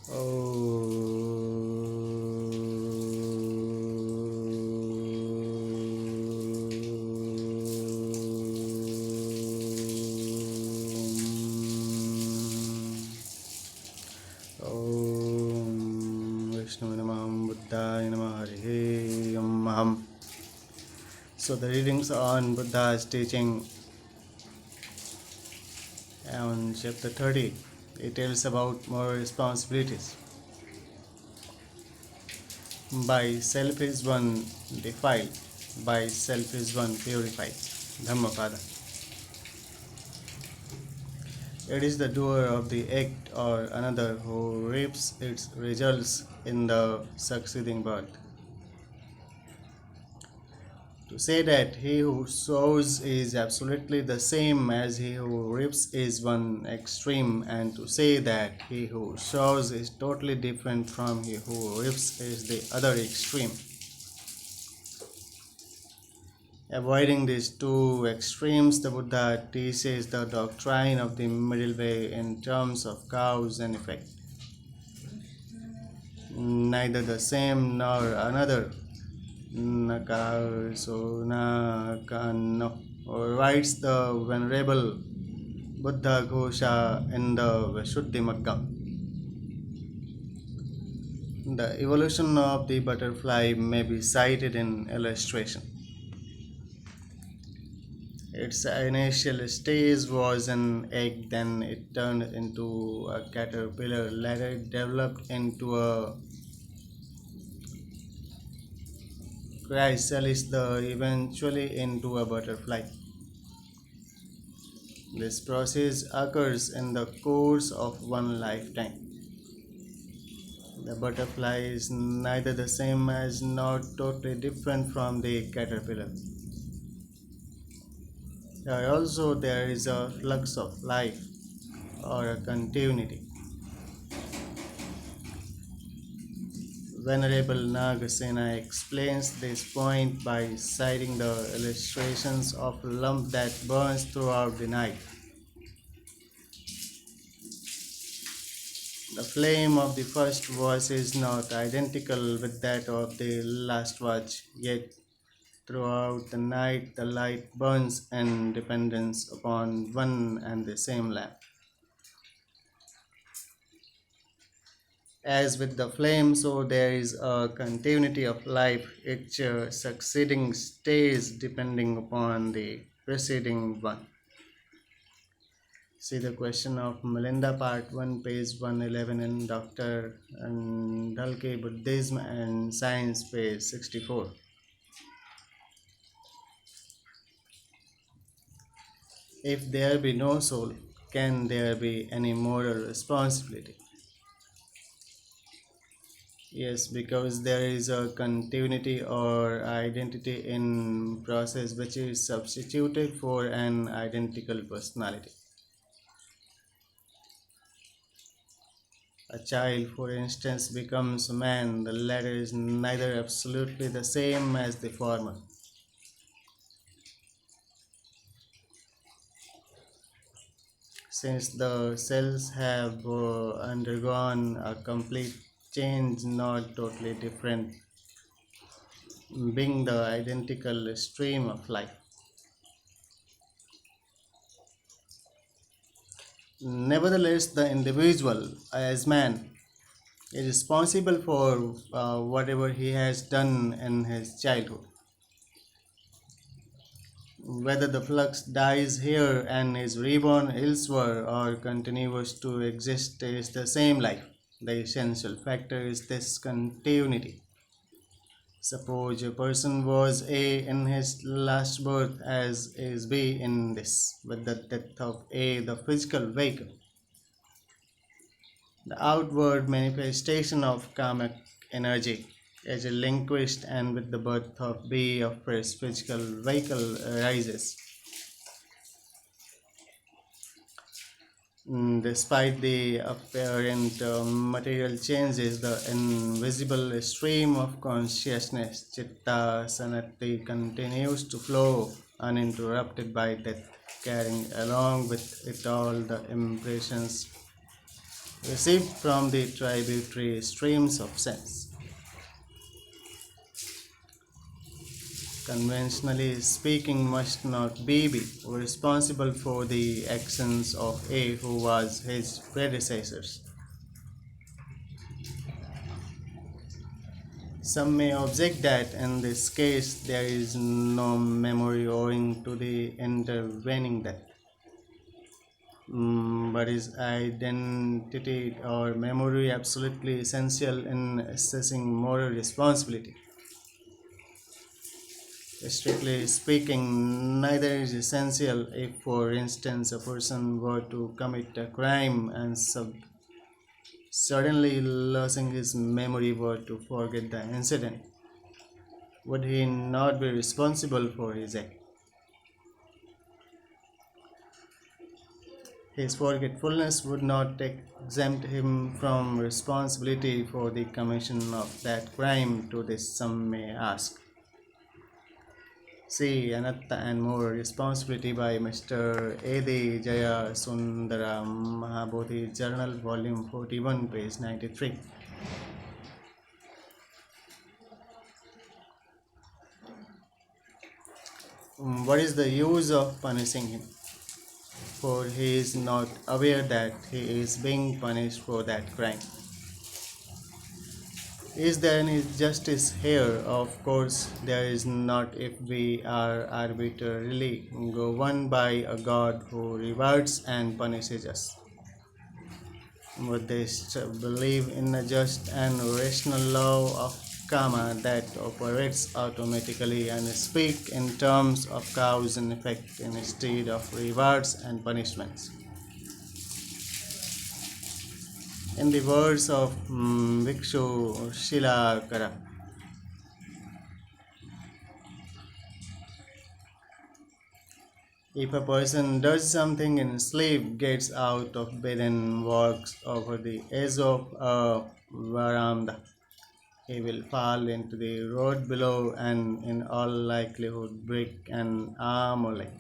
Vishnu Namah Buddhaya Namah Hare Om. So the readings on Buddha's teaching on chapter 30, it tells about more responsibilities. By self is one defiled, by self is one purified. Dhammapada. It is the doer of the act or another who reaps its results in the succeeding birth. To say that he who sows is absolutely the same as he who reaps is one extreme, and to say that he who sows is totally different from he who reaps is the other extreme. Avoiding these two extremes, the Buddha teaches the doctrine of the middle way in terms of cause and effect. Neither the same nor another. Nakasona writes the Venerable Buddha Ghosha in the Vishuddhimagga. The evolution of the butterfly may be cited in illustration. Its initial stage was an egg, then it turned into a caterpillar, later it developed into a chrysalis, eventually into a butterfly. This process occurs in the course of one lifetime. The butterfly is neither the same as nor totally different from the caterpillar. Also, there is a flux of life or a continuity. Venerable Nagasena explains this point by citing the illustrations of a lump that burns throughout the night. The flame of the first watch is not identical with that of the last watch, yet throughout the night the light burns in dependence upon one and the same lamp. As with the flame, so there is a continuity of life, each succeeding stage depending upon the preceding one. See the question of Melinda, part 1, page 111, in Dr. Dalke, Buddhism and Science, page 64. If there be no soul, can there be any moral responsibility? Yes, because there is a continuity or identity in process which is substituted for an identical personality. A child, for instance, becomes a man. The latter is neither absolutely the same as the former. Since the cells have undergone a complete change, not totally different, being the identical stream of life. Nevertheless, the individual, as man, is responsible for whatever he has done in his childhood. Whether the flux dies here and is reborn elsewhere or continues to exist is the same life. The essential factor is this continuity. Suppose a person was A in his last birth as is B in this. With the death of A, the physical vehicle, the outward manifestation of karmic energy is relinquished, and with the birth of B, of his physical vehicle arises. Despite the apparent material changes, the invisible stream of consciousness, Chitta Sanati, continues to flow uninterrupted by death, carrying along with it all the impressions received from the tributary streams of sense. Conventionally speaking, must not be responsible for the actions of A who was his predecessors. Some may object that in this case there is no memory owing to the intervening death. But is identity or memory absolutely essential in assessing moral responsibility? Strictly speaking, neither is essential. If, for instance, a person were to commit a crime and suddenly losing his memory were to forget the incident, would he not be responsible for his act? His forgetfulness would not exempt him from responsibility for the commission of that crime. To this, some may ask. See Anatta and More Responsibility by Mr. A.D. Jaya Sundaram Mahabodhi Journal, Volume 41, page 93. What is the use of punishing him? For he is not aware that he is being punished for that crime. Is there any justice here? Of course, there is not if we are arbitrarily governed by a God who rewards and punishes us. Buddhists believe in a just and rational law of karma that operates automatically and speak in terms of cause and effect instead of rewards and punishments. In the words of Bhikshu Shilakara, if a person does something in sleep, gets out of bed and walks over the edge of a veranda, he will fall into the road below and in all likelihood break an arm or leg.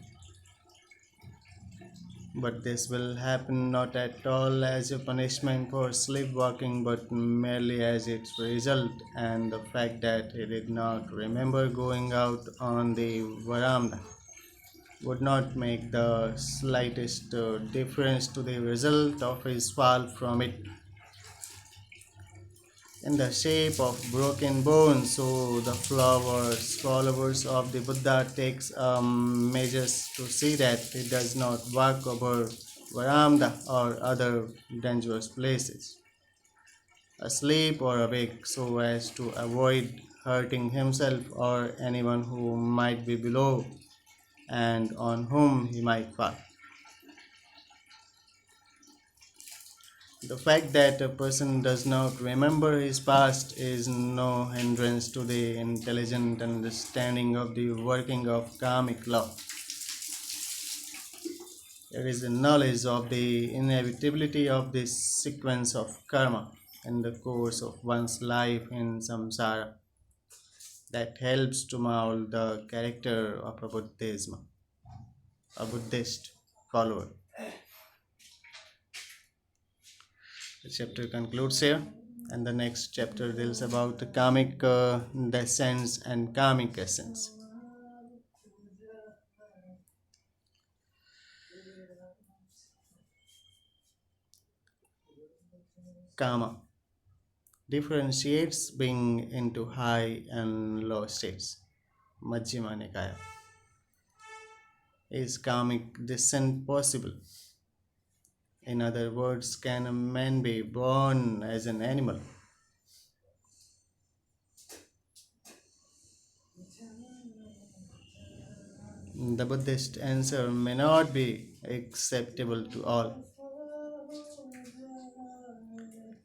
But this will happen not at all as a punishment for sleepwalking, but merely as its result, and the fact that he did not remember going out on the veranda would not make the slightest difference to the result of his fall from it in the shape of broken bones. So the followers of the Buddha takes measures to see that he does not walk over veranda or other dangerous places, asleep or awake, so as to avoid hurting himself or anyone who might be below and on whom he might fall. The fact that a person does not remember his past is no hindrance to the intelligent understanding of the working of karmic law. It is the knowledge of the inevitability of this sequence of karma in the course of one's life in samsara that helps to mold the character of a Buddhist follower. The chapter concludes here, and the next chapter deals about the karmic descents and karmic essence. Karma differentiates being into high and low states. Majjhima Nikaya. Is karmic descent possible? In other words, can a man be born as an animal? The Buddhist answer may not be acceptable to all,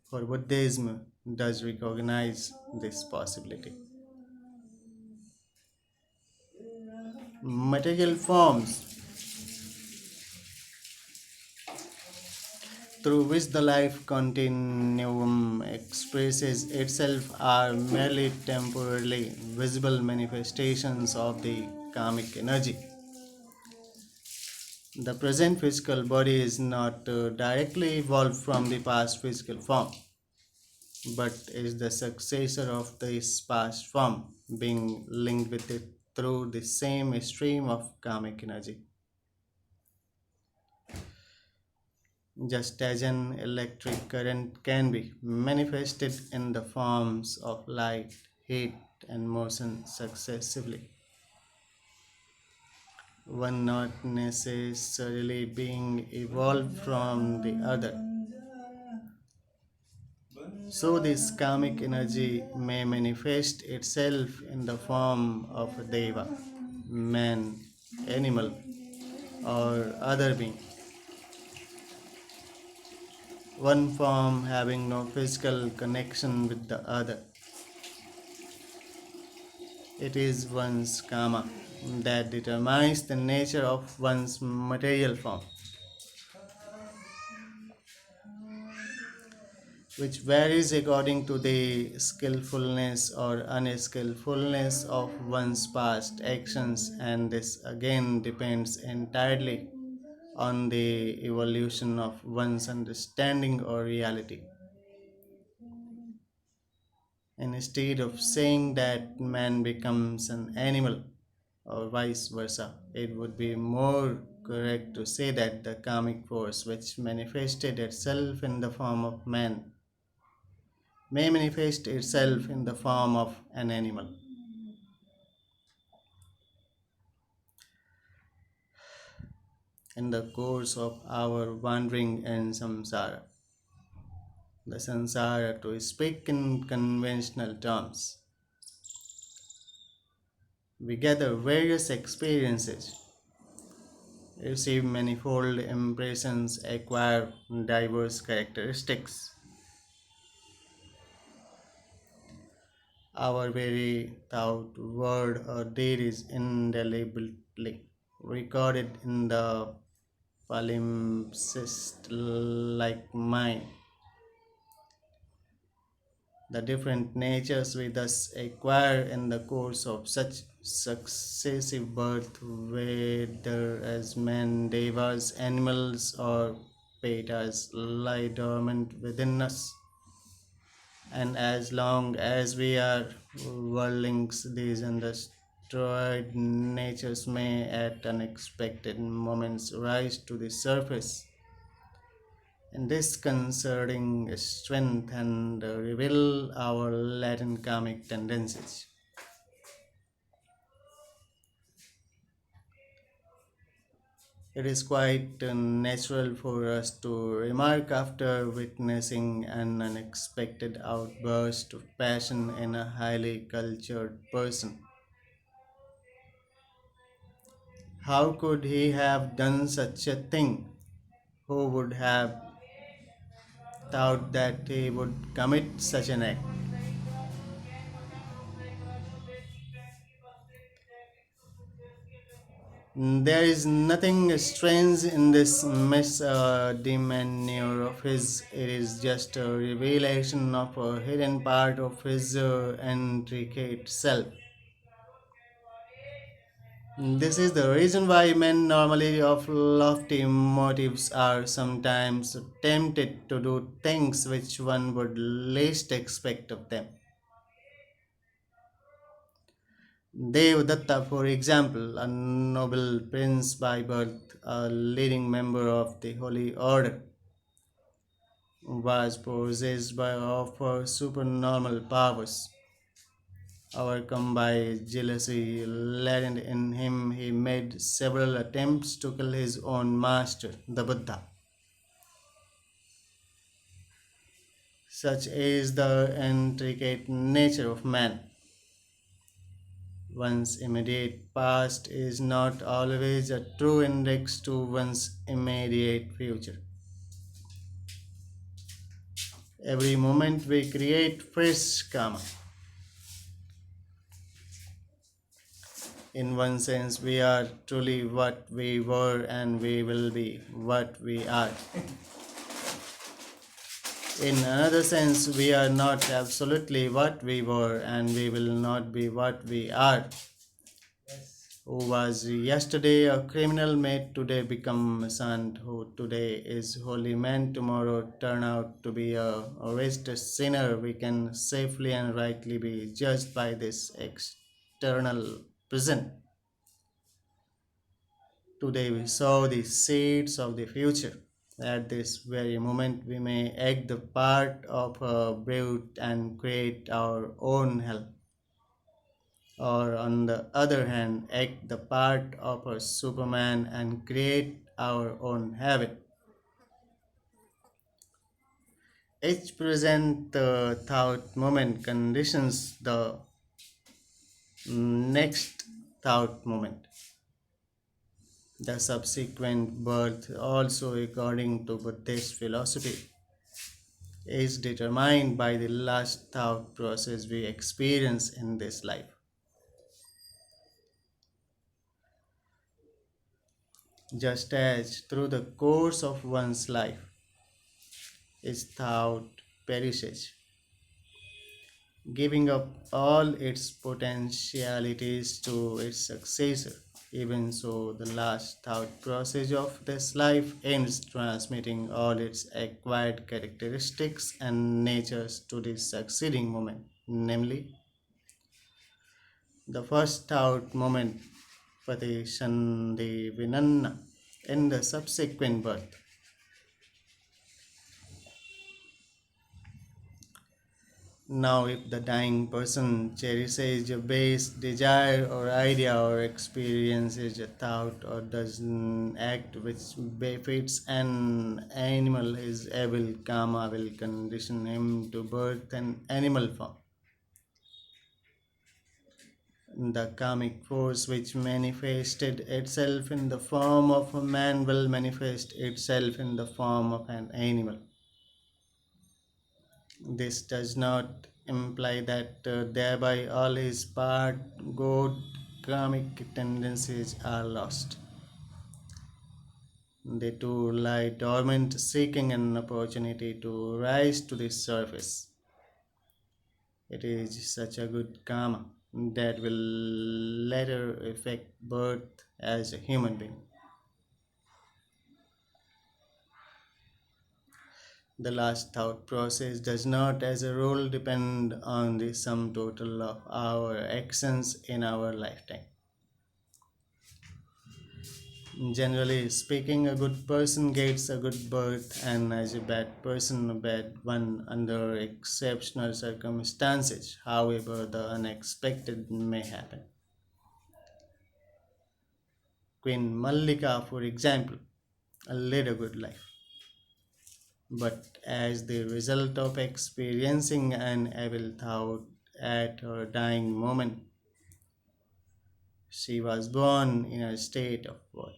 for Buddhism does recognize this possibility. Material forms through which the life continuum expresses itself are merely temporarily visible manifestations of the karmic energy. The present physical body is not directly evolved from the past physical form, but is the successor of this past form, being linked with it through the same stream of karmic energy. Just as an electric current can be manifested in the forms of light, heat, and motion successively, one not necessarily being evolved from the other. So, this karmic energy may manifest itself in the form of a deva, man, animal, or other being, one form having no physical connection with the other. It is one's karma that determines the nature of one's material form, which varies according to the skillfulness or unskillfulness of one's past actions, and this again depends entirely on the evolution of one's understanding or reality. Instead of saying that man becomes an animal or vice versa, it would be more correct to say that the karmic force which manifested itself in the form of man may manifest itself in the form of an animal. In the course of our wandering in samsara, the sansara, to speak in conventional terms, we gather various experiences, receive manifold impressions, acquire diverse characteristics. Our very thought, word, or deed is indelibly recorded in the palimpsest like mind. The different natures we thus acquire in the course of such successive birth, whether as men, devas, animals, or petas, lie dormant within us. And as long as we are worldlings, these undestroyed natures may at unexpected moments rise to the surface in disconcerting strength and reveal our latent karmic tendencies. It is quite natural for us to remark after witnessing an unexpected outburst of passion in a highly cultured person. How could he have done such a thing? Who would have thought that he would commit such an act? There is nothing strange in this misdemeanor of his. It is just a revelation of a hidden part of his intricate self. This is the reason why men normally of lofty motives are sometimes tempted to do things which one would least expect of them. Devadatta, for example, a noble prince by birth, a leading member of the Holy Order, was possessed by of supernormal powers. Overcome by jealousy latent in him, he made several attempts to kill his own master, the Buddha. Such is the intricate nature of man. One's immediate past is not always a true index to one's immediate future. Every moment we create fresh karma. In one sense, we are truly what we were and we will be what we are. In another sense, we are not absolutely what we were and we will not be what we are. Who was yesterday a criminal may today become a saint, who today is holy man tomorrow turn out to be a wretched sinner. We can safely and rightly be judged by this external present. Today we sow the seeds of the future. At this very moment, we may act the part of a brute and create our own hell, or on the other hand, act the part of a Superman and create our own heaven. Each present thought moment conditions the next thought moment. The subsequent birth, also according to Buddhist philosophy, is determined by the last thought process we experience in this life. Just as through the course of one's life, its thought perishes, giving up all its potentialities to its successor. Even so, the last thought process of this life ends, transmitting all its acquired characteristics and natures to the succeeding moment, namely, the first thought moment, Patisandhi Vinanna, in the subsequent birth. Now, if the dying person cherishes a base desire or idea or experiences a thought or does an act which befits an animal, his evil karma will condition him to birth an animal form. The karmic force which manifested itself in the form of a man will manifest itself in the form of an animal. This does not imply that thereby all his part good karmic tendencies are lost. They too lie dormant, seeking an opportunity to rise to the surface. It is such a good karma that will later affect birth as a human being. The last thought process does not, as a rule, depend on the sum total of our actions in our lifetime. Generally speaking, a good person gets a good birth, and as a bad person, a bad one under exceptional circumstances, however, the unexpected may happen. Queen Mallika, for example, led a good life. But as the result of experiencing an evil thought at her dying moment, she was born in a state of war.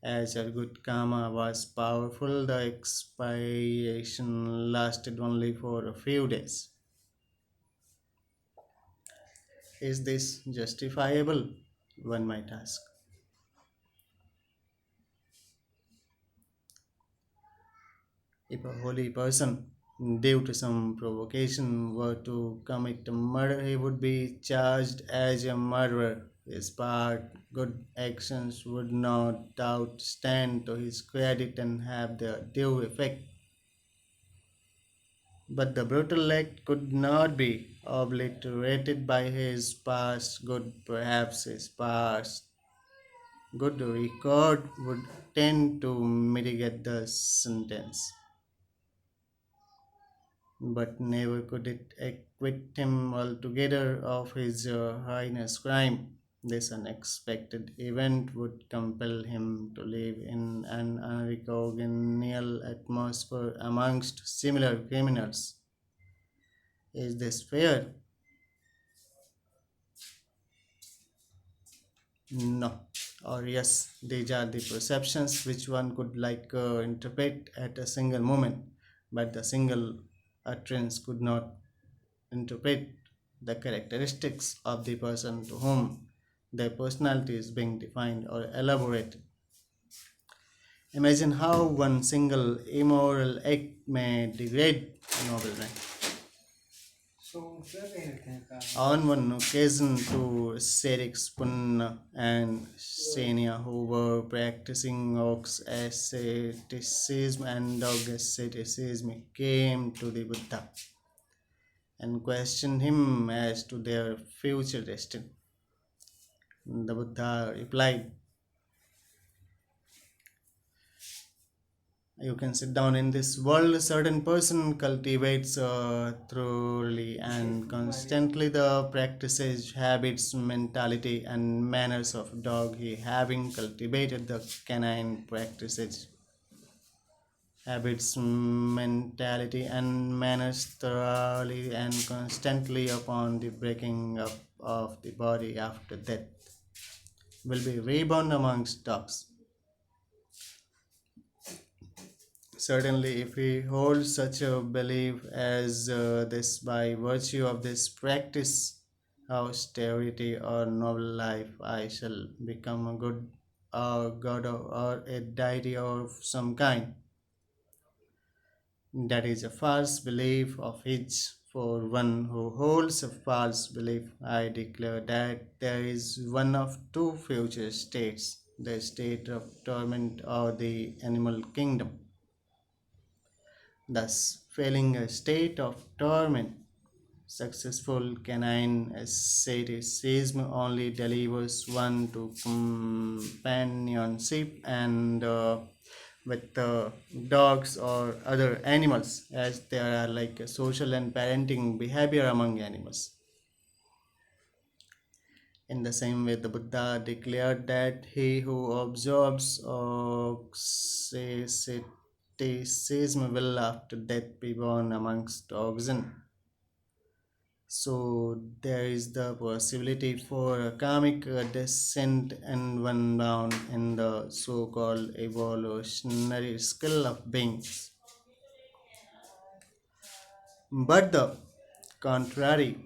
As her good karma was powerful, the expiation lasted only for a few days. Is this justifiable? One might ask. If a holy person, due to some provocation, were to commit murder, he would be charged as a murderer. His part, good actions would no doubt stand to his credit and have their due effect. But the brutal act could not be obliterated by his past good. Perhaps his past good record would tend to mitigate the sentence, but never could it acquit him altogether of his heinous crime. This unexpected event would compel him to live in an uncongenial atmosphere amongst similar criminals. Is this fair? No. Or yes, these are the perceptions which one could interpret at a single moment, but the single utterance could not interpret the characteristics of the person to whom their personality is being defined or elaborated. Imagine how one single immoral act may degrade a noble rank. On one occasion, two ascetics, Punna and Senia, who were practicing ox asceticism and dog asceticism, came to the Buddha and questioned him as to their future destiny. The Buddha replied, you can sit down. In this world, a certain person cultivates thoroughly and constantly the practices, habits, mentality, and manners of dog. He having cultivated the canine practices, habits, mentality, and manners thoroughly and constantly upon the breaking up of the body after death, will be reborn amongst dogs. Certainly, if we hold such a belief as this by virtue of this practice, austerity, or noble life, I shall become a good god or a deity of some kind. That is a false belief of his. For one who holds a false belief, I declare that there is one of two future states, the state of torment or the animal kingdom. Thus, failing a state of torment, successful canine asceticism only delivers one to companionship and with dogs or other animals, as there are like a social and parenting behavior among animals. In the same way, the Buddha declared that he who observes asceticism will after death be born amongst oxen. So there is the possibility for a karmic descent and one bound in the so-called evolutionary skill of beings. But the contrary,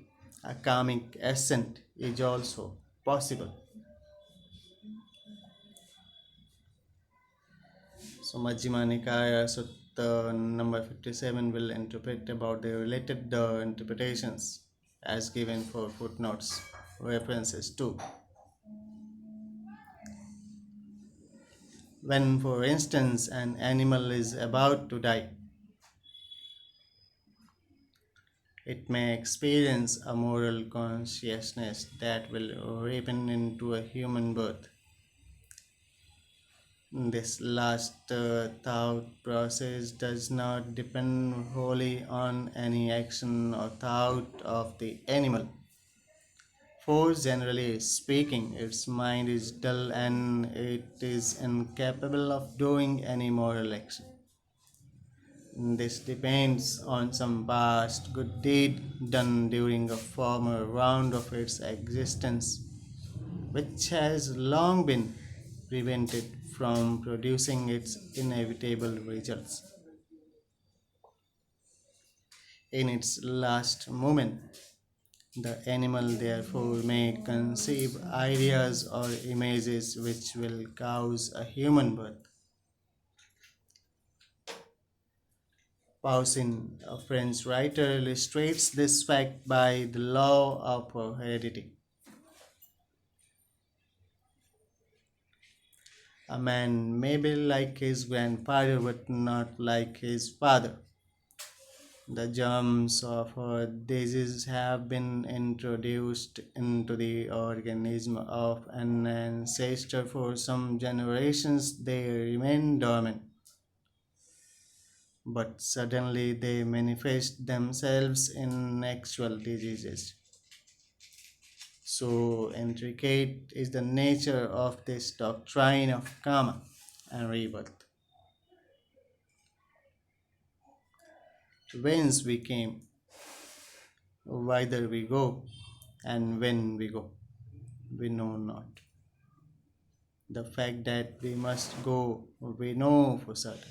a karmic ascent is also possible. So Majjhima Nikaya Sutta number 57 will interpret about the related interpretations as given for footnotes references to. When, for instance, an animal is about to die, it may experience a moral consciousness that will ripen into a human birth. This last thought process does not depend wholly on any action or thought of the animal, for generally speaking, its mind is dull and it is incapable of doing any moral action. This depends on some past good deed done during a former round of its existence, which has long been prevented from producing its inevitable results. In its last moment, the animal therefore may conceive ideas or images which will cause a human birth. Pausin, a French writer, illustrates this fact by the law of heredity. A man may be like his grandfather but not like his father. The germs of a disease have been introduced into the organism of an ancestor for some generations. They remain dormant, but suddenly they manifest themselves in actual diseases. So intricate is the nature of this doctrine of karma and rebirth. Whence we came, whither we go, and when we go, we know not. The fact that we must go, we know for certain.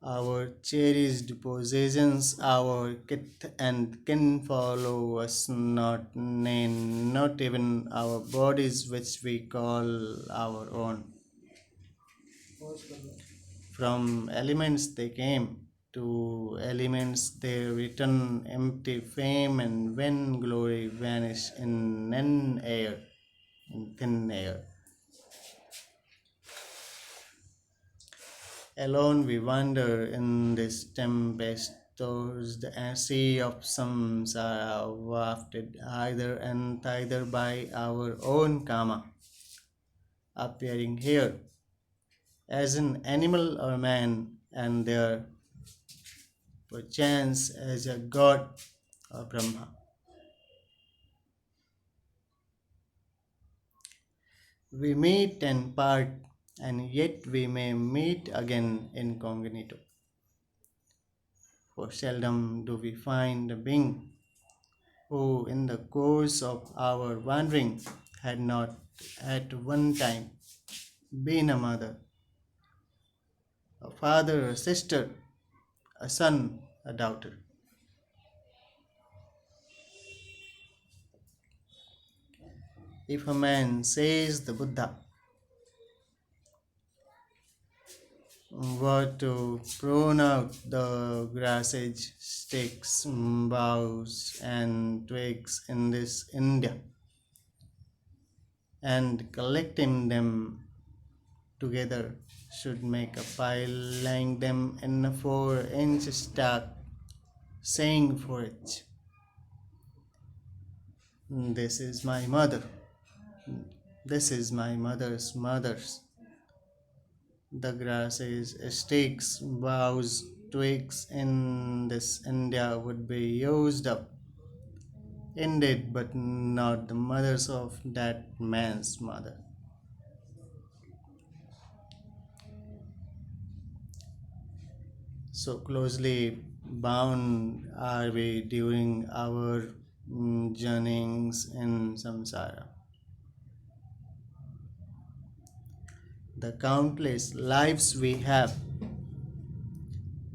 Our cherished possessions, our kith and kin follow us not, nay, not even our bodies, which we call our own. From elements they came, to elements, they return empty fame, and when glory vanish in thin air. Alone we wander in this tempest towards the sea of samsara, wafted either and thither by our own karma, appearing here as an animal or man, and there perchance as a god or Brahma. We meet and part, and yet we may meet again incognito. For seldom do we find a being who, in the course of our wandering, had not at one time been a mother, a father, a sister, a son, a daughter. If a man says the Buddha were to prune out the grasses, sticks, boughs, and twigs in this India and collecting them together, should make a pile, laying them in a 4-inch stack, saying for each, "This is my mother, this is my mother's mother's." The grasses, sticks, boughs, twigs in this India would be used up, indeed, but not the mothers of that man's mother. So closely bound are we during our journeyings in samsara. The countless lives we have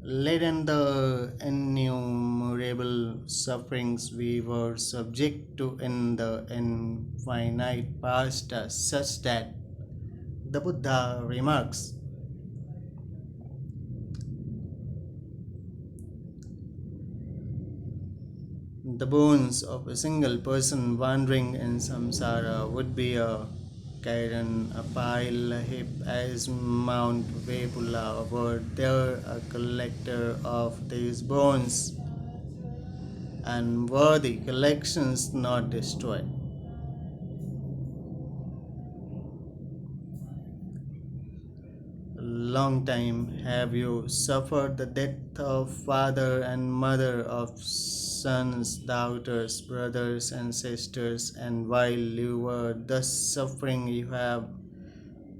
led and the innumerable sufferings we were subject to in the infinite past are such that the Buddha remarks, the bones of a single person wandering in samsara would be a cairn, a pile, a heap as Mount Vepula, were there a collector of these bones, and were the collections not destroyed. Long time have you suffered the death of father and mother, of sons, daughters, brothers, and sisters, and while you were thus suffering, you have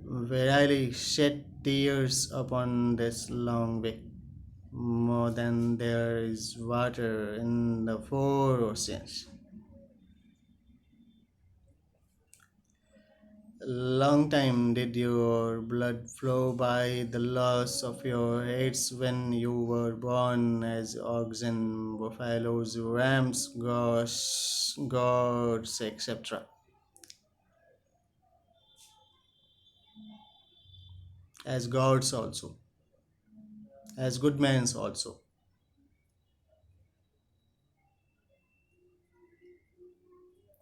verily shed tears upon this long way, more than there is water in the 4 oceans. Long time did your blood flow by the loss of your heads when you were born as oxen, buffaloes, rams, goats, etc. As gods also, as good men also,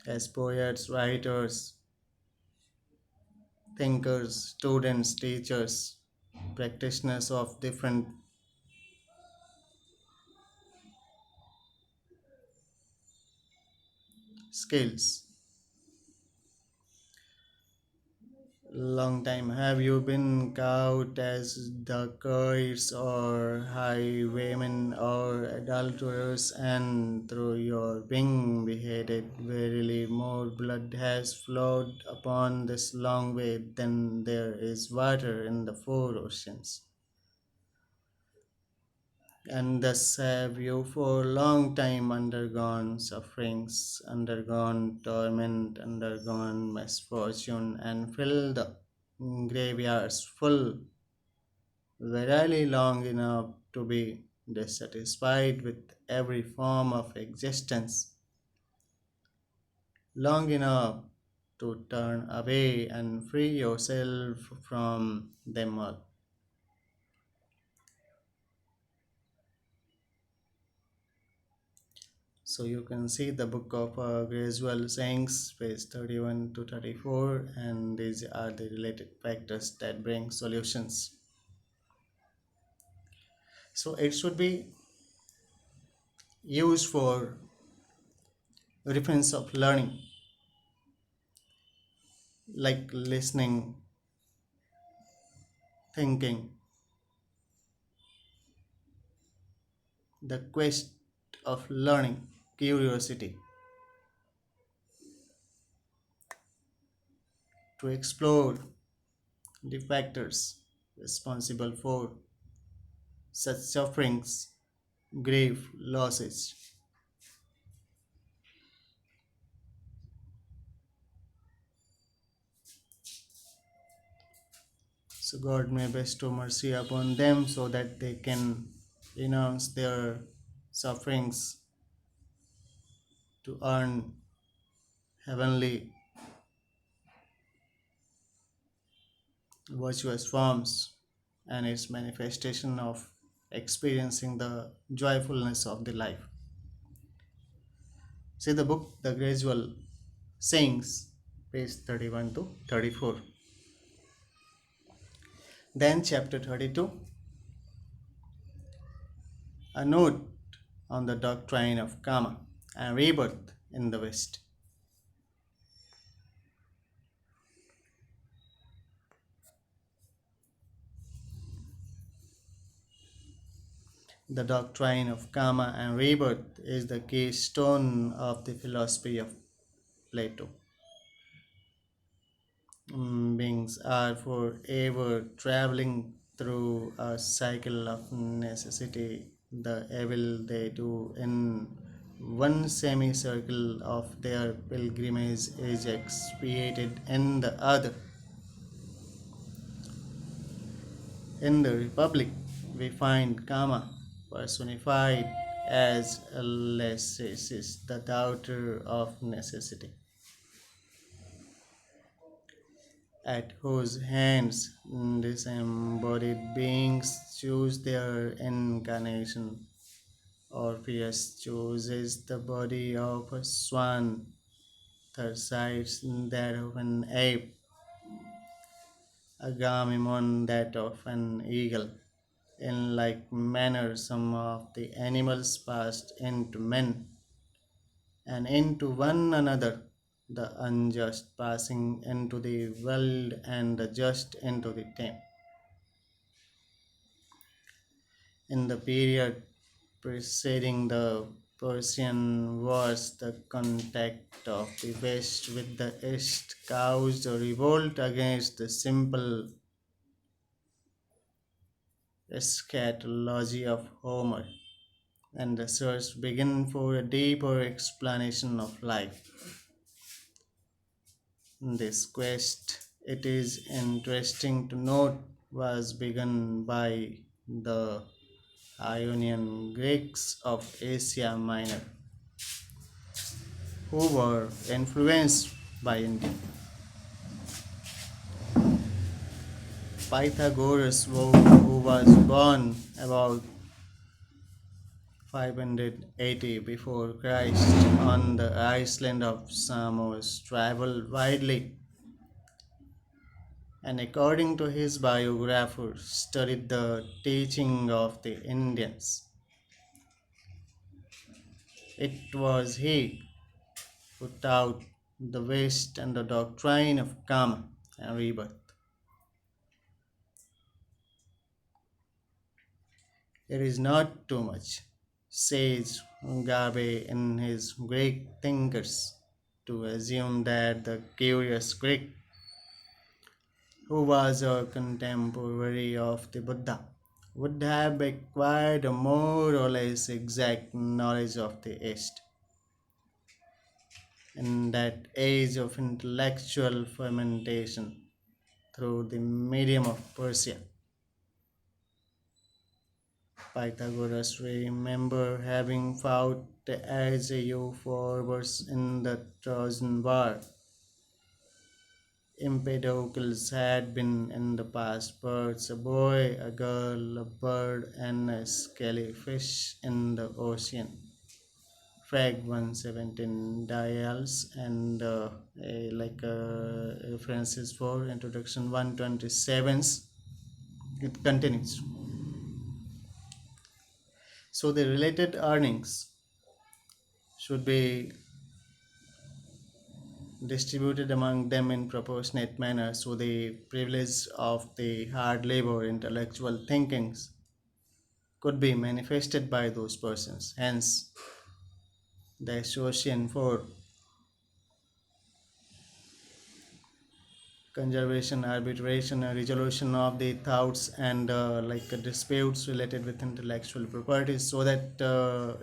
as poets, writers, thinkers, students, teachers, practitioners of different skills. Long time have you been caught as dacoits or highwaymen or adulterers, and through your being beheaded, verily more blood has flowed upon this long way than there is water in the 4 oceans. And thus have you for long time undergone sufferings, undergone torment, undergone misfortune, and filled the graveyards full, verily long enough to be dissatisfied with every form of existence, long enough to turn away and free yourself from them all. So you can see the book of gradual sayings, page 31 to 34, and these are the related factors that bring solutions. So it should be used for reference of learning, like listening, thinking, the quest of learning, curiosity, to explore the factors responsible for such sufferings, grief, losses. So God may bestow mercy upon them so that they can renounce their sufferings to earn heavenly virtuous forms and its manifestation of experiencing the joyfulness of the life. See the book The Gradual Sayings, page 31 to 34. Then, chapter 32, a note on the doctrine of karma and rebirth in the West. The doctrine of karma and rebirth is the keystone of the philosophy of Plato. Beings are forever traveling through a cycle of necessity. The evil they do in one semicircle of their pilgrimage is expiated in the other. In the Republic, we find karma personified as Alcestis, the doubter of necessity, at whose hands disembodied beings choose their incarnation. Orpheus chooses the body of a swan, Thersites that of an ape, Agamemnon that of an eagle. In like manner, some of the animals passed into men and into one another, the unjust passing into the world and the just into the tame. In the period preceding the Persian Wars, the contact of the West with the East caused a revolt against the simple eschatology of Homer, and the search began for a deeper explanation of life. This quest, it is interesting to note, was begun by the Ionian Greeks of Asia Minor, who were influenced by India. Pythagoras, who was born about 580 before Christ on the island of Samos, traveled widely and, according to his biographer, studied the teaching of the Indians. It was he who taught the West and the doctrine of karma and rebirth. It is not too much, says Mugabe in his Greek Thinkers, to assume that the curious Greek, who was a contemporary of the Buddha, would have acquired a more or less exact knowledge of the East. In that age of intellectual fermentation through the medium of Persia, Pythagoras remember having fought as a Euphorbus in the Trojan War. Empedocles had been in the past birds, a boy, a girl, a bird, and a scaly fish in the ocean. Frag 117 dials and references for introduction 127's. It continues. So the related earnings should be distributed among them in proportionate manner, so the privilege of the hard labor intellectual thinkings could be manifested by those persons. Hence the association for conservation, arbitration, resolution of the thoughts and disputes related with intellectual properties, so that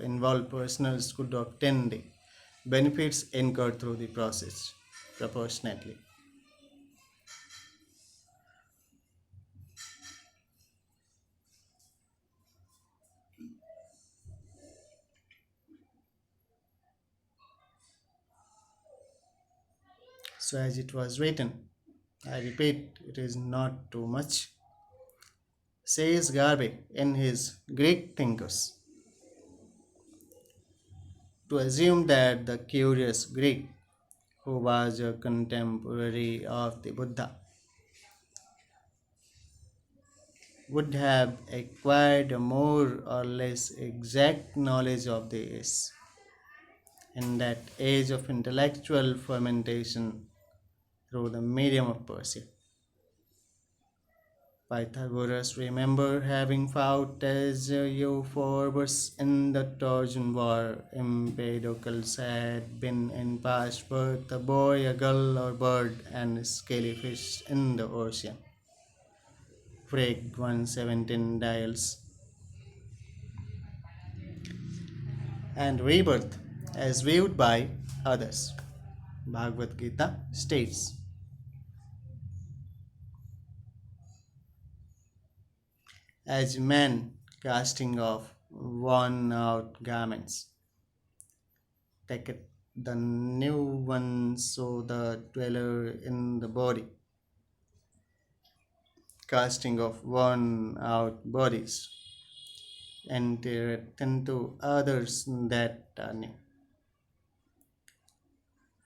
involved personals could obtain the benefits incurred through the process proportionately. So, as it was written, I repeat, it is not too much, says Garbe in his Greek Thinkers, to assume that the curious Greek, who was a contemporary of the Buddha, would have acquired a more or less exact knowledge of this in that age of intellectual fermentation through the medium of Persia. Pythagoras remember having fought as Euphorbus in the Trojan War. Empedocles had been in past birth a boy, a gull or bird, and scaly fish in the ocean. Frag 117 dials. And rebirth as viewed by others. Bhagavad Gita states, as man casting off worn out garments, taketh the new one, so the dweller in the body, casting off worn out bodies, entereth into others that are new.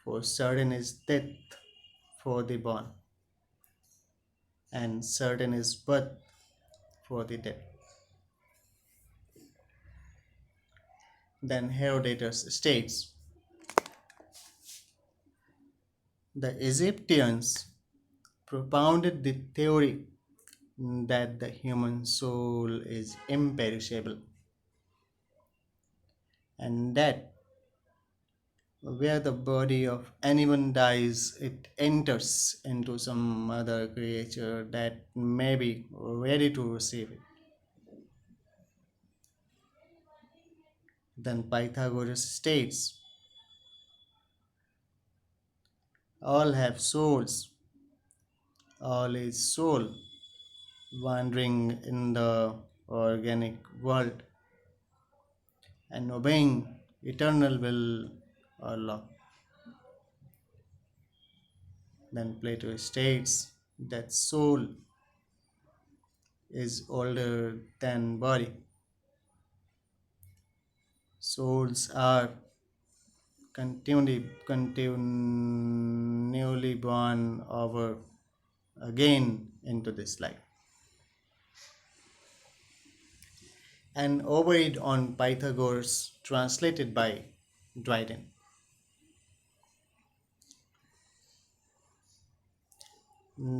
For certain is death for the born, and certain is birth for the dead. Then Herodotus states, the Egyptians propounded the theory that the human soul is imperishable and that where the body of anyone dies, it enters into some other creature that may be ready to receive it. Then Pythagoras states, all have souls, all is soul wandering in the organic world and obeying eternal will or law. Then Plato states that soul is older than body. Souls are continually born over again into this life. And Ovid on Pythagoras, translated by Dryden.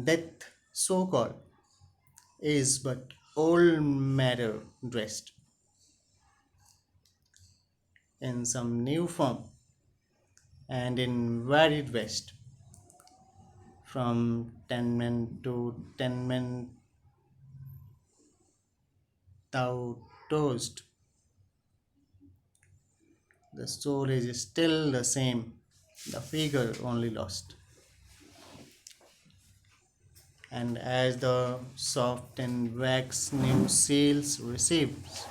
Death, so called, is but old matter dressed in some new form and in varied vest, from tenement to tenement thou toast. The soul is still the same, the figure only lost. And as the soft and wax new seals receives,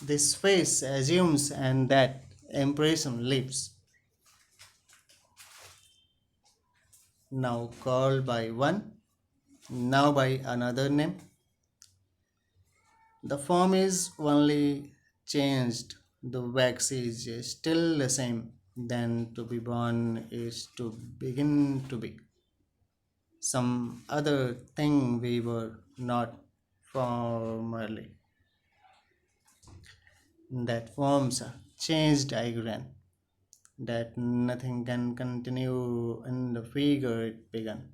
this face assumes and that impression lives. Now called by one, now by another name. The form is only changed The wax is still the same. Then to be born is to begin to be some other thing we were not formerly. That forms a changed diagram, that nothing can continue in the figure it began.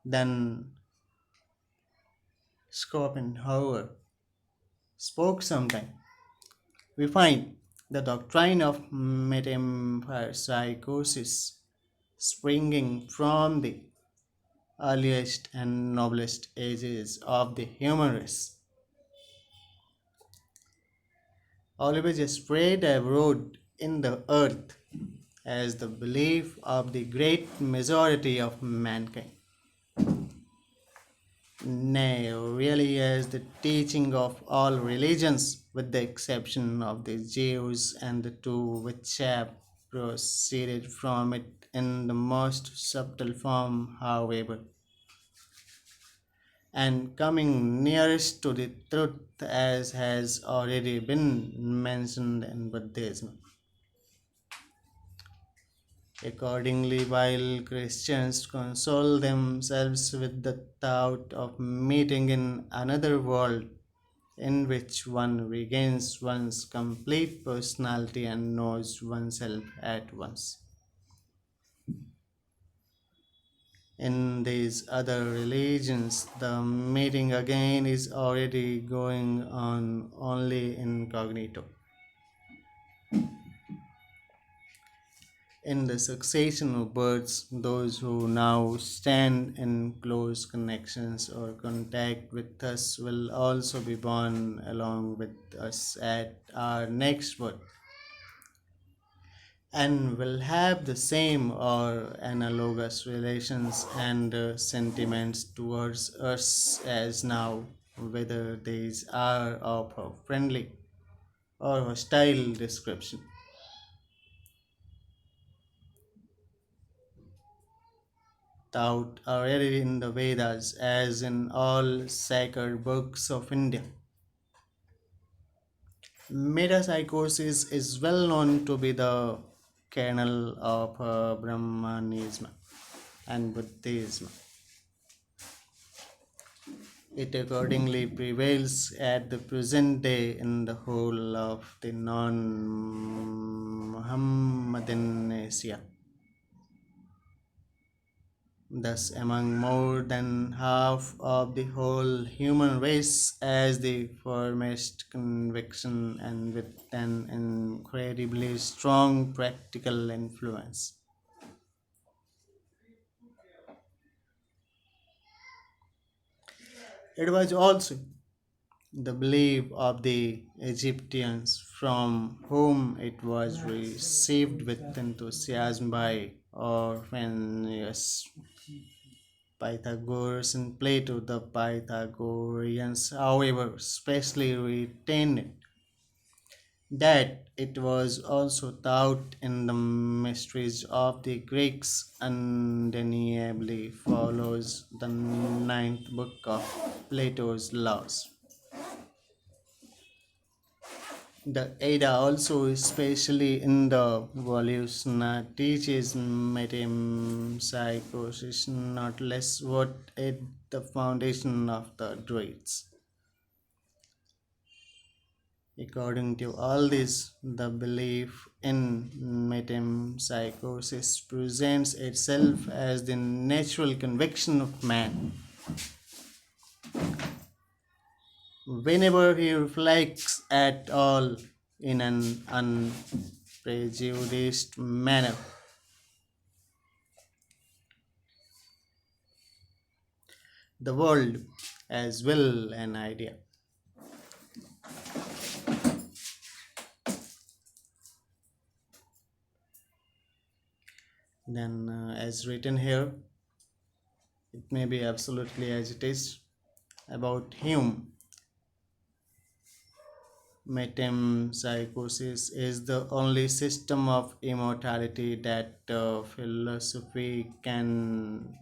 Then Schopenhauer spoke sometime. We find the doctrine of metempsychosis springing from the earliest and noblest ages of the human race. Always spread abroad in the earth as the belief of the great majority of mankind. Nay, really as the teaching of all religions, with the exception of the Jews and the two which have proceeded from it in the most subtle form, however, and coming nearest to the truth as has already been mentioned in Buddhism. Accordingly, while Christians console themselves with the thought of meeting in another world in which one regains one's complete personality and knows oneself at once. In these other religions, the meeting again is already going on only incognito. In the succession of births, those who now stand in close connections or contact with us will also be born along with us at our next birth and will have the same or analogous relations and sentiments towards us as now, whether these are of a friendly or hostile description. Taught already in the Vedas, as in all sacred books of India. Metapsychosis is well known to be the kernel of Brahmanism and Buddhism. It accordingly prevails at the present day in the whole of the non Muhammadan Asia. Thus, among more than half of the whole human race, as the foremost conviction and with an incredibly strong practical influence. It was also the belief of the Egyptians, from whom it was received with enthusiasm by Orpheus, Pythagoras, and Plato. The Pythagoreans, however, specially retained it, that it was also taught in the mysteries of the Greeks, undeniably follows the ninth book of Plato's Laws. The Ada also, especially in the Volusia, teaches metempsychosis, not less what at the foundation of the Druids. According to all this, the belief in metempsychosis presents itself as the natural conviction of man whenever he reflects at all in an unprejudiced manner. The world as well an idea. Then, as written here, it may be absolutely as it is about Hume. Metempsychosis is the only system of immortality that philosophy can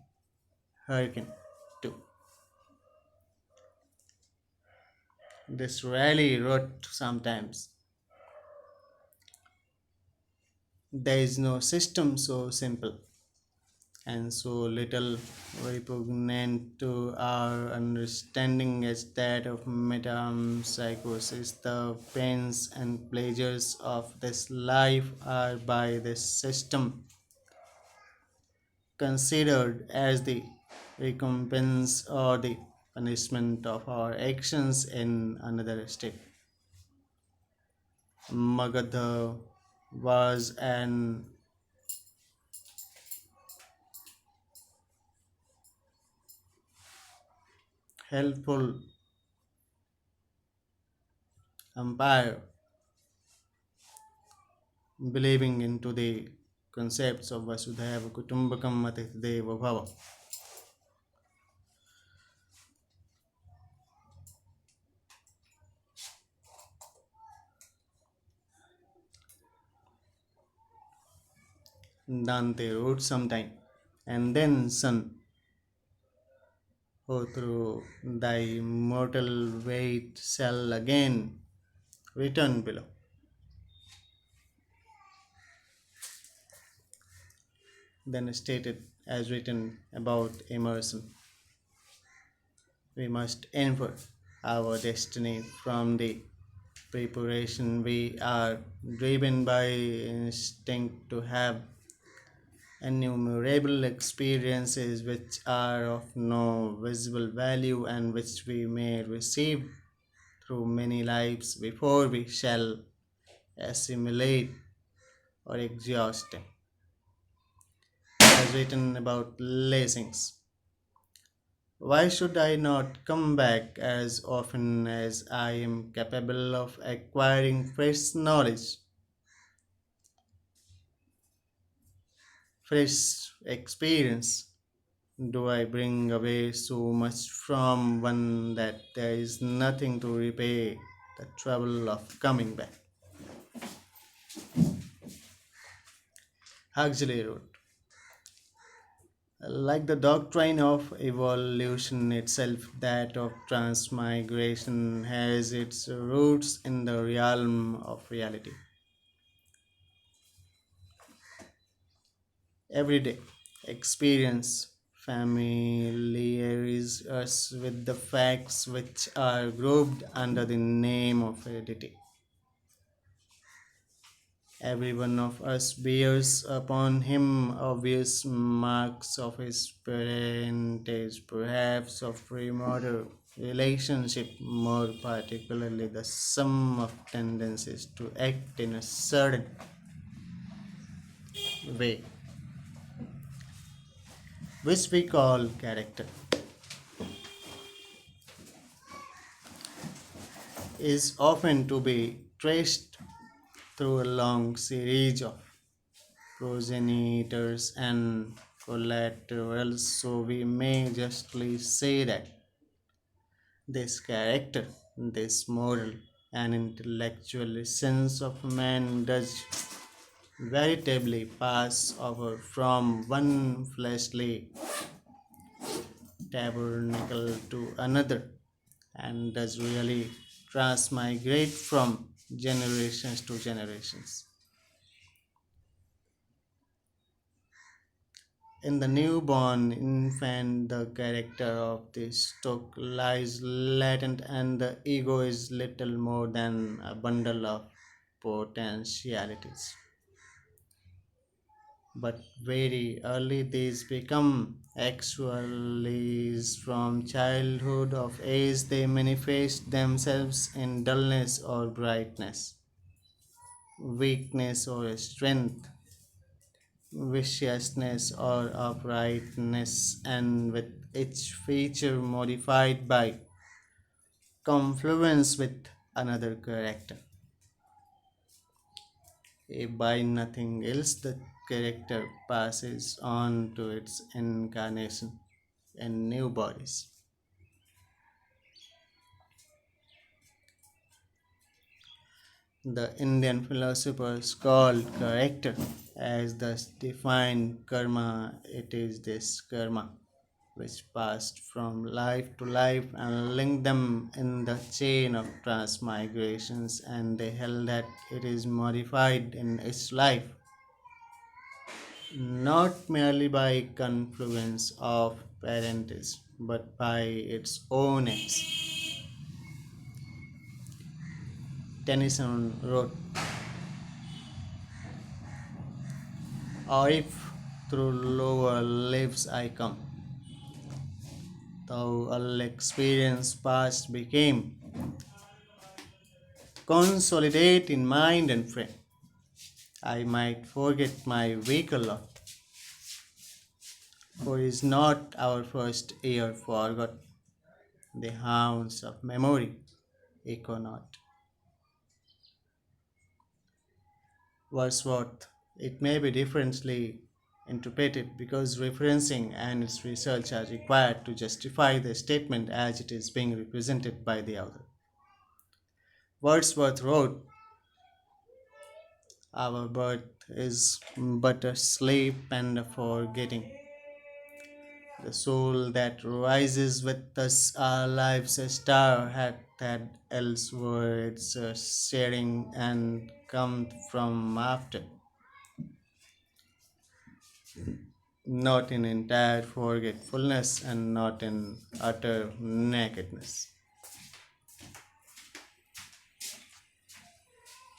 hearken to. This rarely wrote sometimes. There is no system so simple and so little repugnant to our understanding as that of metempsychosis. The pains and pleasures of this life are by this system considered as the recompense or the punishment of our actions in another state. Magadha was an helpful umpire, believing into the concepts of Vasudhaiva Kutumbakam Atithdeva Bhava. Dante wrote sometime, and then, son, who through thy mortal weight shall again return below. Then stated as written about Emerson, we must infer our destiny from the preparation we are driven by instinct to have innumerable experiences which are of no visible value and which we may receive through many lives before we shall assimilate or exhaust them. As written about lessons. Why should I not come back as often as I am capable of acquiring fresh knowledge, fresh experience? Do I bring away so much from one that there is nothing to repay the trouble of coming back? Huxley wrote, like the doctrine of evolution itself, that of transmigration has its roots in the realm of reality. Everyday experience familiarizes us with the facts which are grouped under the name of heredity. Every one of us bears upon him obvious marks of his parentage, perhaps of remoter relationship, more particularly the sum of tendencies to act in a certain way, which we call character, is often to be traced through a long series of progenitors and collaterals, so we may justly say that this character, this moral and intellectual essence of man does veritably pass over from one fleshly tabernacle to another and does really transmigrate from generations to generations. In the newborn infant, the character of the stock lies latent, and the ego is little more than a bundle of potentialities. But very early these become actualities. From childhood of age, they manifest themselves in dullness or brightness, weakness or strength, viciousness or uprightness, and with each feature modified by confluence with another character. If by nothing else, the character passes on to its incarnation in new bodies. The Indian philosophers called character as thus defined karma. It is this karma which passed from life to life and linked them in the chain of transmigrations, and they held that it is modified in its life not merely by confluence of parentage, but by its own acts. Tennyson wrote, or if through lower lives I come, though all experience past became, consolidate in mind and frame, I might forget my weaker lot, for is not our first year forgot, the hounds of memory echo not. Wordsworth, it may be differently interpreted because referencing and its research are required to justify the statement as it is being represented by the author. Wordsworth wrote, our birth is but a sleep and a forgetting. The soul that rises with us our lives a star hath had elsewhere its sharing and come from after, not in entire forgetfulness and not in utter nakedness.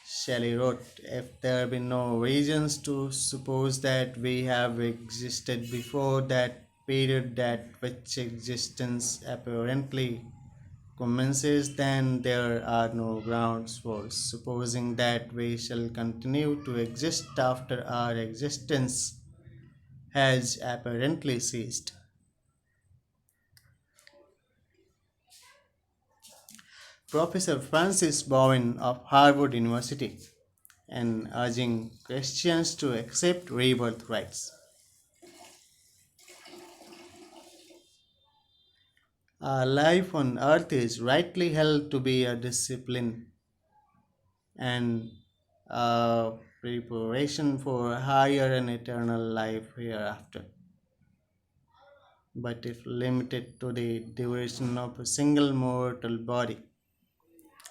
Shelley wrote, if there be no reasons to suppose that we have existed before that period at which existence apparently commences, then there are no grounds for supposing that we shall continue to exist after our existence has apparently ceased. Professor Francis Bowen of Harvard University, and urging Christians to accept rebirth rights. Our life on earth is rightly held to be a discipline and a preparation for a higher and eternal life hereafter. But if limited to the duration of a single mortal body,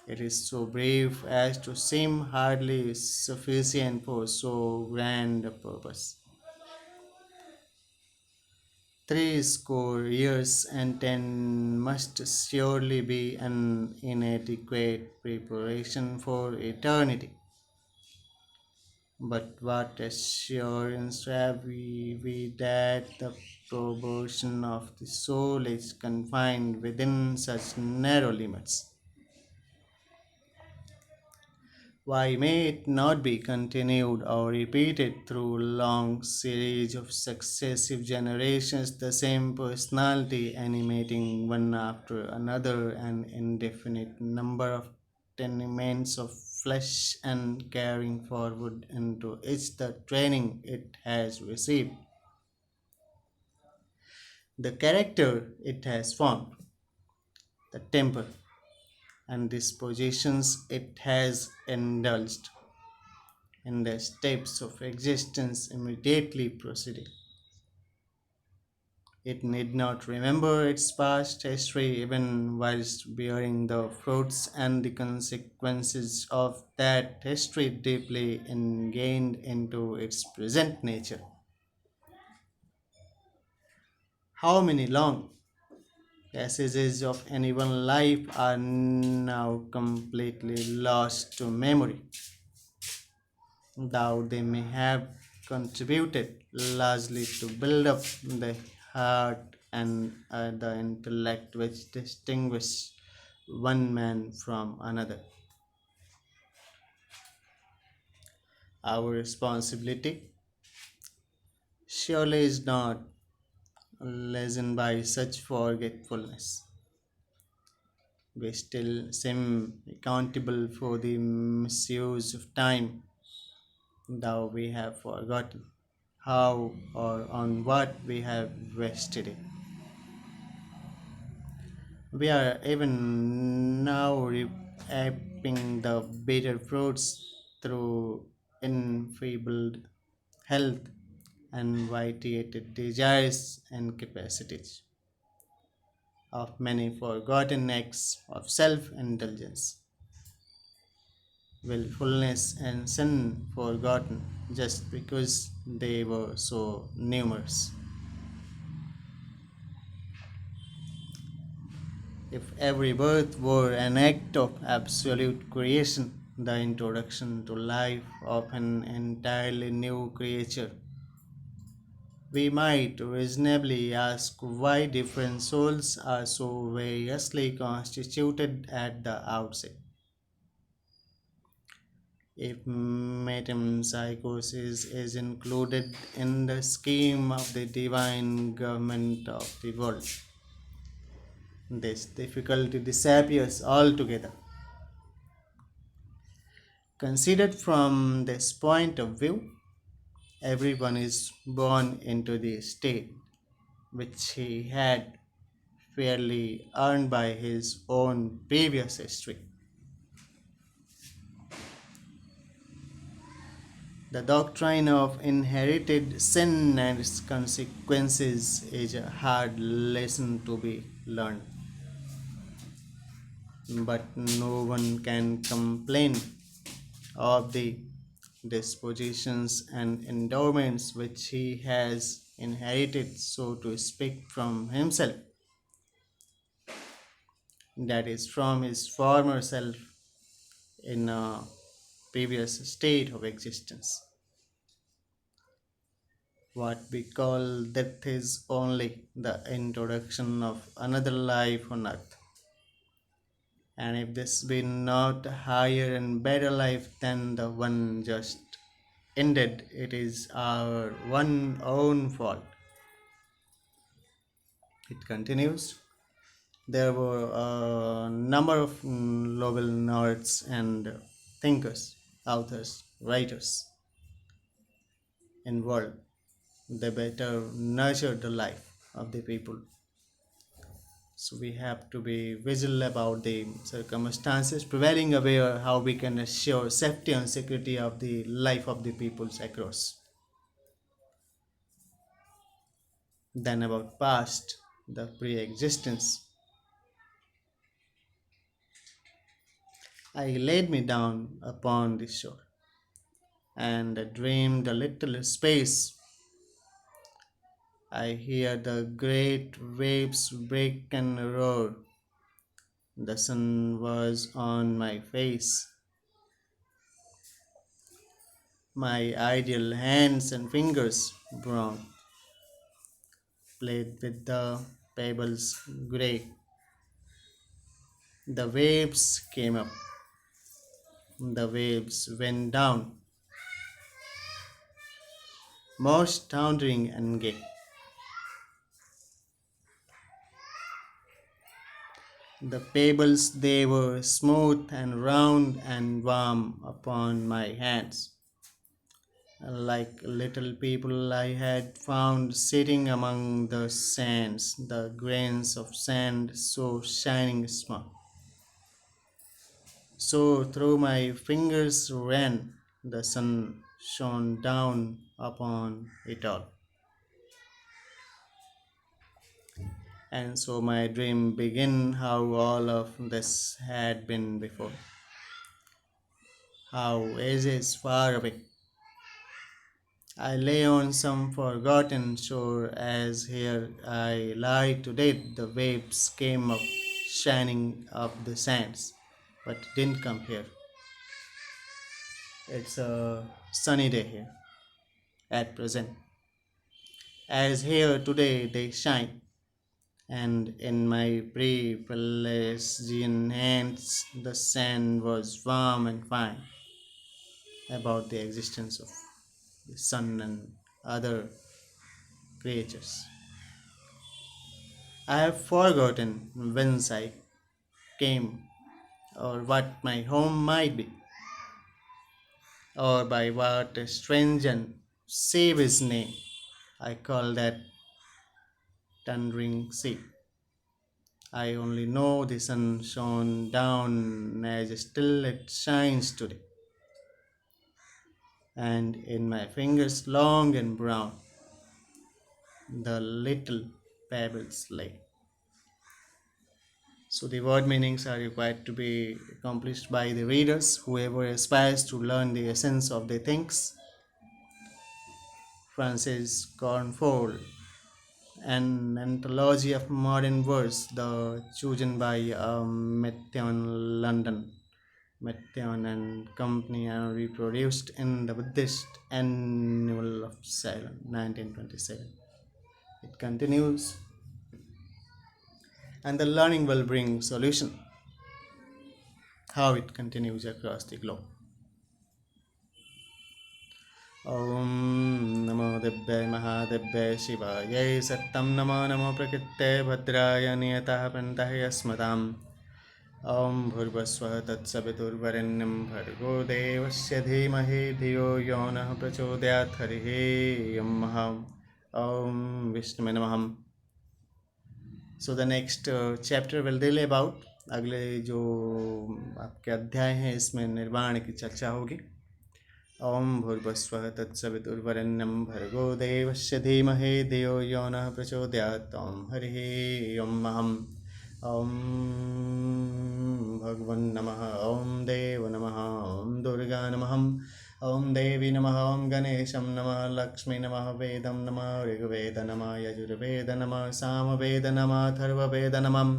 it is so brief as to seem hardly sufficient for so grand a purpose. 60 years and 10 must surely be an inadequate preparation for eternity. But what assurance have we that the proportion of the soul is confined within such narrow limits? Why may it not be continued or repeated through long series of successive generations, the same personality animating one after another an indefinite number of tenements of flesh and carrying forward into each the training it has received, the character it has formed, the temper and dispositions it has indulged, in the steps of existence immediately preceding. It need not remember its past history even whilst bearing the fruits and the consequences of that history deeply ingrained into its present nature. How many long passages of any one life are now completely lost to memory, though they may have contributed largely to build up the heart and the intellect which distinguish one man from another. Our responsibility surely is not lessened by such forgetfulness. We still seem accountable for the misuse of time, though we have forgotten how or on what we have wasted it. We are even now reaping the bitter fruits through enfeebled health and vitiated desires and capacities. of many forgotten acts of self indulgence, willfulness, and sin forgotten just because they were so numerous. If every birth were an act of absolute creation, the introduction to life of an entirely new creature, we might reasonably ask why different souls are so variously constituted at the outset. If metempsychosis is included in the scheme of the divine government of the world, this difficulty disappears altogether. Considered from this point of view, everyone is born into the state which he had fairly earned by his own previous history. The doctrine of inherited sin and its consequences is a hard lesson to be learned, but no one can complain of the dispositions and endowments which he has inherited, so to speak, from himself, that is, from his former self in a previous state of existence. What we call death is only the introduction of another life on earth. And if this be not a higher and better life than the one just ended, it is our one own fault. It continues. There were a number of Nobel laureates and thinkers, authors, writers in world. They better nurture the life of the people. So we have to be vigilant about the circumstances prevailing, aware how we can assure safety and security of the life of the peoples across. Then about past, the pre-existence. I laid me down upon the shore and dreamed a little space. I hear the great waves break and roar. The sun was on my face. My ideal hands and fingers, brown, played with the pebbles grey. The waves came up, the waves went down, most thundering and gay. The pebbles they were smooth and round and warm upon my hands, like little people I had found sitting among the sands, the grains of sand so shining small. So through my fingers ran, the sun shone down upon it all. And so my dream began how all of this had been before. How ages far away. I lay on some forgotten shore as here I lie today. The waves came up shining up the sands, but didn't come here. It's a sunny day here at present. As here today they shine, and in my pre-Pelasgian hands the sand was warm and fine about the existence of the sun and other creatures. I have forgotten whence I came, or what my home might be, or by what strange and savage name I call that thundering sea. I only know the sun shone down as still it shines today, and in my fingers long and brown the little pebbles lay. So the word meanings are required to be accomplished by the readers, whoever aspires to learn the essence of the things. Francis Cornfold, an anthology of modern verse, the chosen by Metheon London. Metheon and Company and reproduced in the Buddhist Annual of Ceylon, 1927. It continues, and the learning will bring solution. How it continues across the globe. ॐ नमो दिव्यै महादिव्यै शिवायै सत्तं नमो नमो प्रकृत्यै भद्राय नियतः पन्तः यस्मताम् ॐ भूर्भुवस्वः तत्सवितुर्वरेण्यं भर्गो देवस्य धीमहि धियो यो नः प्रचोदयात् हरिः ॐ विष्णुवे नमः. So the next chapter will deal about, अगले जो आपके अध्याय हैं इसमें निर्वाण की चर्चा होगी. ॐ भूर्भुवस्वः तत्सवितुर्वरेण्यं भर्गो देवस्य धीमहि धियो यो नः प्रचोदयात् हरिः ॐ भगवन् नमः, ॐ देव नमः, ॐ दुर्गा नमः, ॐ देवी नमः, ॐ गणेशं नमः, लक्ष्मी नमः, वेदं नमः, ऋग्वेद नमः, यजुर्वेद नमः, सामवेद नमः, अथर्ववेद नमः,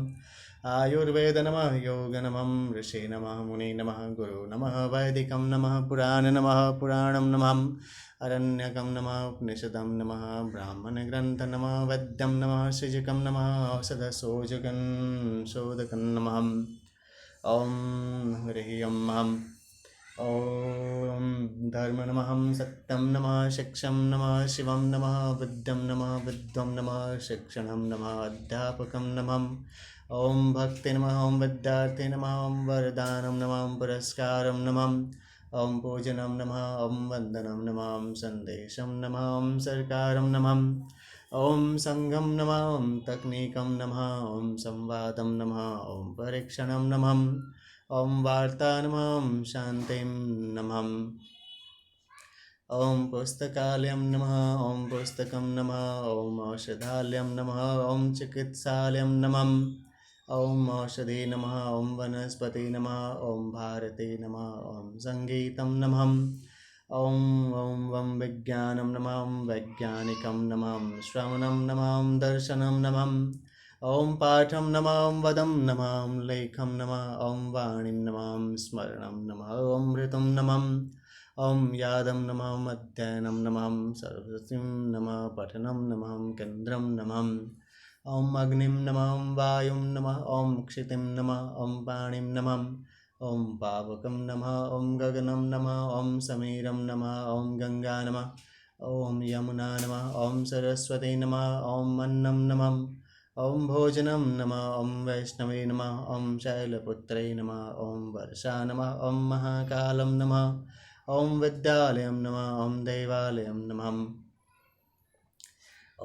आयुर्वेद नमः, योग नमः, ऋषि नमः, मुनि नमः, गुरु नमः, वैदिकं नमः, पुराण नमः, पुराणं नमः, अरण्यकं नमः, उपनिषदं नमः, ब्राह्मणग्रन्थ नमः, वैद्यं नमः, सृजकं नमः, औषधशोधकं शोधकं नमः. ॐ हरिः ॐ. ॐ धर्म नमः, सत्यं नमः, शिक्षं नमः, शिवं नमः, विद्यं नमः, विद्वं नमः, शिक्षणं नमः, अध्यापकं नमः. ॐ भक्ति नमः, ॐ विद्यार्थी नमः, ॐ वरदानं नमः, ॐ पुरस्कारं नमः, ॐ पूजनं नमः, ॐ वन्दनं नमः, ॐ सन्देशं नमः, ॐ सर्कारं नमः, ॐ संघं नमः, ॐ तकनीकं नमः, ॐ संवादं नमः, ॐ परीक्षणं नमः, ॐ वार्ता नमः, ॐ शान्तिं नमः. ॐ पुस्तकालयं नमः, ॐ पुस्तकं नमः, ॐ औषधालयं नमः, ॐ चिकित्सालयं नमः, ॐ औषधे नमः, ॐ वनस्पति नमः, ॐ भारते नमः, ॐ संगीतं नमः, ॐ विज्ञानं नमः, ॐ वैज्ञानिकं नमः, श्रवणं नमः, ॐ दर्शनं नमः, ॐ पाठं नमः, ॐ वदं नमः, ॐ लेखं नमः, ॐ वाणीं नमः, ॐ स्मरणं नमः, ॐ ऋतुं नमः, ॐ यादं नमः, ॐ अध्ययनं नमः, सरस्वतीं नमः, पठनं नमः, केन्द्रं नमः, ॐ अग्निं नमः, ॐ वायुं नमः, ॐ क्षितिं नमः, ॐ पाणिं नमः, ॐ पावकं नमः, ॐ गगनं नमः, ॐ समीरं नमः, ॐ गंगा नमः, ॐ यमुना नमः, ॐ सरस्वती नमः, ॐ अन्नं नमः, ॐ भोजनं नमः, ॐ वैष्णवे नमः, ॐ शैलपुत्रे नमः, ॐ वर्षा नमः, ॐ महाकालं नमः, ॐ विद्यालयं नमः, ॐ देवालयं नमः,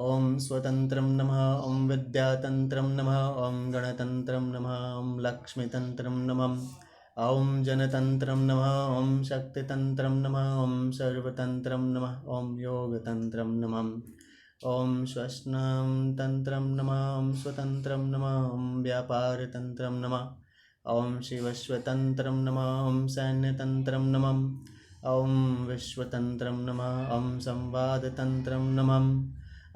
ॐ स्वतन्त्रं नमः, ॐ विद्यातन्त्रं नमः, ॐ गणतन्त्रं नमः, ॐ लक्ष्मीतन्त्रं नमः, ॐ जनतन्त्रं नमः, ॐ शक्तितन्त्रं नमः, ॐ सर्वतन्त्रं नमः, ॐ योगतन्त्रं नमः, ॐ श्वसनं तन्त्रं नमः, ॐ स्वतन्त्रं नमः, ॐ व्यापारतन्त्रं नमः, ॐ शिवस्वतन्त्रं नमः, ॐ सैन्यतन्त्रं नमः, ॐ विश्वतन्त्रं नमः, ॐ संवादतन्त्रं नमः,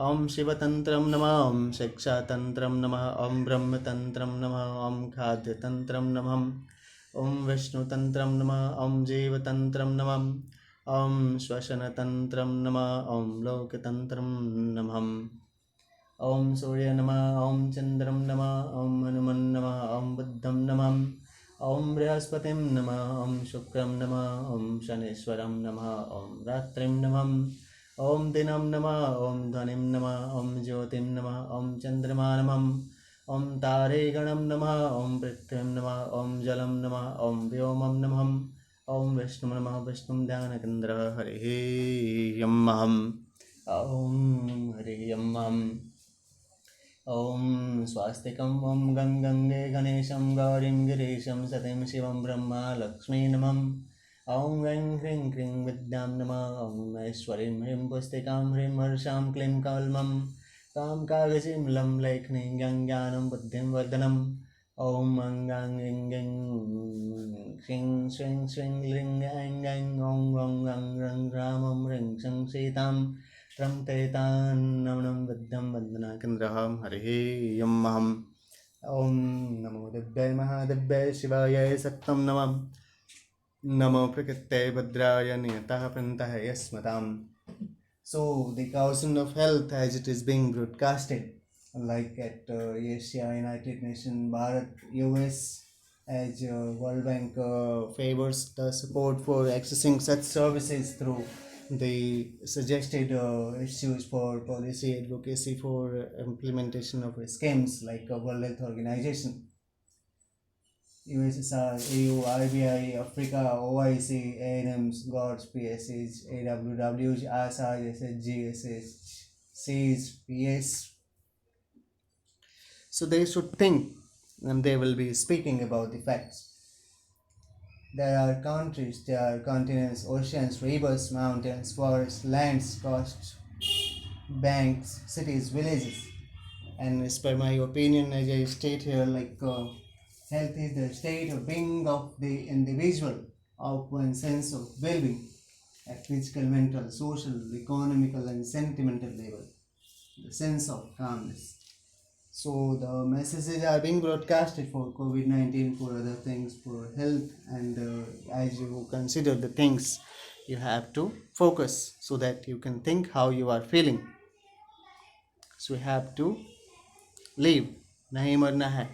ॐ शिवतन्त्रं नमः, ॐ शिक्षातन्त्रं नमः, ॐ ब्रह्मतन्त्रं नमः, ॐ खाद्यतन्त्रं नमः, ॐ विष्णुतन्त्रं नमः, ॐ जीवतन्त्रं नमः, ॐ श्वसनतन्त्रं नमः, ॐ लोकतन्त्रं नमः, ॐ सूर्य नमः, ॐ चन्द्रं नमः, ॐ हनुमन् नमः, ॐ बुद्धं नमः, ॐ बृहस्पतिं नमः, ॐ शुक्रं नमः, ॐ शनीश्वरं नमः, ॐ रात्रिं नमः, ॐ दिनं नमः, ॐ ध्वनिं नमः, ॐ ज्योतिं नमः, ॐ चन्द्रमा नमः, ॐ तारेगणं नमः, ॐ पृथ्वीं नमः, ॐ जलं नमः, ॐ व्योमं नमः, ॐ विष्णुं नमः, विष्णुं ध्यानकेन्द्रः हरिः ॐ. ॐ हरिः ॐ स्वास्तिकं ॐ गंगे गणेशं गौरीं गिरीशं सतीं शिवं ब्रह्मा लक्ष्मी नमः. ॐ ऐं ह्रीं क्लीं विद्यां नमः, ॐ ऐश्वरीं ह्रीं पुस्तिकां ह्रीं हर्षां क्लीं कल्मं कां कागजीं लं लेखनीं ज्ञानं बुद्धिं वर्धनम्. Om Angang Ing Ing Sing Swing Swing Ling Ang Ang Ong Ong Ang Rang Ramam Ring Sang Sitam Tram Te Tan Nam Nam Vidyam Vandana Kandraham Harihi Yam Maham Om Namo Dibbay Mahadibbay Shivaya Sattam Namam Namo Prakritte Bhadraya Niyataha Prantaha Yasmatam. So the Council of Health, as it is being broadcasted, like at Asia, United Nations, Bharat, US, as World Bank favors the support for accessing such services through the suggested issues for policy advocacy for implementation of schemes like World Health Organization, USSR, AU, IBI, Africa, OIC, ANMs, GODS, PSH, AWWs, ASA, SHG, SHCs, PS. So they should think and they will be speaking about the facts. There are countries, there are continents, oceans, rivers, mountains, forests, lands, coasts, banks, cities, villages. And as per my opinion, as I state here, health is the state of being of the individual, of one's sense of well-being at physical, mental, social, economical, and sentimental level. The sense of calmness. So the messages are being broadcasted for COVID-19, for other things, for health, and as you consider the things, you have to focus so that you can think how you are feeling. So we have to live. Nahi marna hai.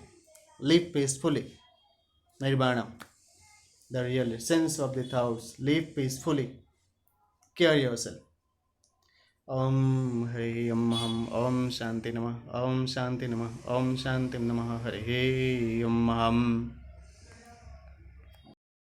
Live peacefully. Nirvana. The real essence of the thoughts. Live peacefully. Care yourself. Om Hari Om Ham Om Shanti Namah Om Shanti Namah Om Shanti Namah Hari Om Ham.